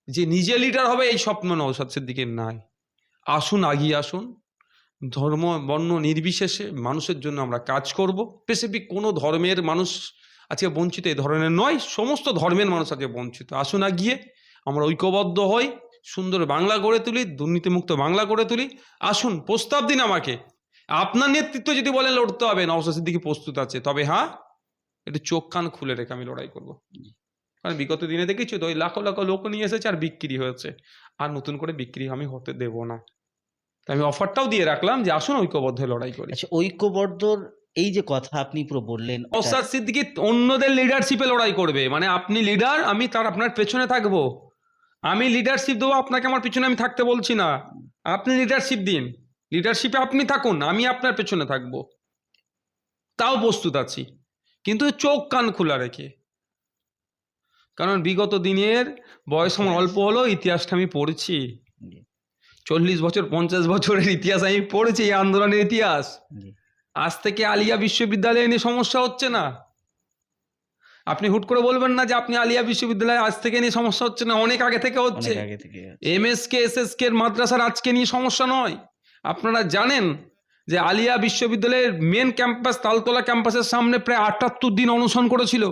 যে নিজে লিডার হবে এই স্বপ্ন নওশাদ সিদ্দিকীর নাই। আসুন, আগিয়ে আসুন, ধর্ম বর্ণ নির্বিশেষে মানুষের জন্য আমরা কাজ করব। স্পেসিফিক কোনো ধর্মের মানুষ আজকে বঞ্চিত এই ধরনের নয়, সমস্ত ধর্মের মানুষ আজকে বঞ্চিত। আসুন আগিয়ে আমরা ঐক্যবদ্ধ হই, সুন্দর বাংলা গড়ে তুলি, দুর্নীতিমুক্ত বাংলা গড়ে তুলি। আসুন, প্রস্তাব দিন আমাকে। আপনার নেতৃত্ব যদি বলেন লড়তে হবে, নওশাদ সিদ্দিকী প্রস্তুত আছে, তবে হ্যাঁ, একটু চোখ কান খুলে রেখে আমি লড়াই করব। কারণ বিগত দিনে দেখেছি তো, ওই লাখো লাখো লোক নিয়ে এসেছে আর বিক্রি হয়েছে, আর নতুন করে বিক্রি আমি হতে দেব না। আমি অফারটাও দিয়ে রাখলাম যে আসুন ঐক্যবদ্ধ লড়াই করি। আচ্ছা, ঐক্যবদ্ধর এই যে কথা আপনি পুরো বললেন, নওশাদ সিদ্দিকী অন্যদের লিডারশিপে লড়াই করবে, মানে আপনি লিডার, আমি তার আপনার পেছনে থাকবো। আমি লিডারশিপ দেবো আপনাকে, আমার পিছনে আমি থাকতে বলছি না। আপনি লিডারশিপ দিন, লিডারশিপে আপনি থাকুন, আমি আপনার পেছনে থাকবো, তাও প্রস্তুত আছি, কিন্তু চোখ কান খোলা রেখে। কারণ বিগত দিনের বয়স আমার অল্প হলো, ইতিহাসটা আমি পড়েছি। 40 বছর 50 বছরের ইতিহাস আমি পড়েছি, এই আন্দোলনের ইতিহাস। আজ থেকে আলিয়া বিশ্ববিদ্যালয়ে নিয়ে সমস্যা হচ্ছে না। আপনি হুট করে বলবেন না যে আপনি আলিয়া বিশ্ববিদ্যালয়ে আজ থেকে নিয়ে সমস্যা হচ্ছে না, অনেক আগে থেকে হচ্ছে। এমএসকে এসএসকে এর মাদ্রাসার আজকে নিয়ে সমস্যা নয়। আপনারা জানেন যে আলিয়া বিশ্ববিদ্যালয়ের মেন ক্যাম্পাস তালতলা ক্যাম্পাসের সামনে প্রায় 78 দিন অনশন করেছিল।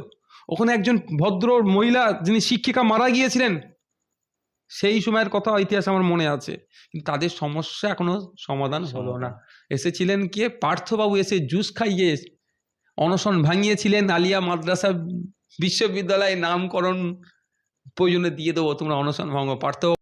ওখানে একজন ভদ্র মহিলা যিনি শিক্ষিকা মারা গিয়েছিলেন, সেই সময়ের কথা ইতিহাস আমার মনে আছে। কিন্তু তাদের সমস্যা এখনো সমাধান হলো না। এসেছিলেন কে? পার্থবাবু এসে জুস খাইয়ে অনশন ভাঙিয়েছিলেন। আলিয়া মাদ্রাসা বিশ্ববিদ্যালয় নামকরণ প্রয়োজনে দিয়ে দেবো, তোমরা অনশন ভাঙো। পার্থ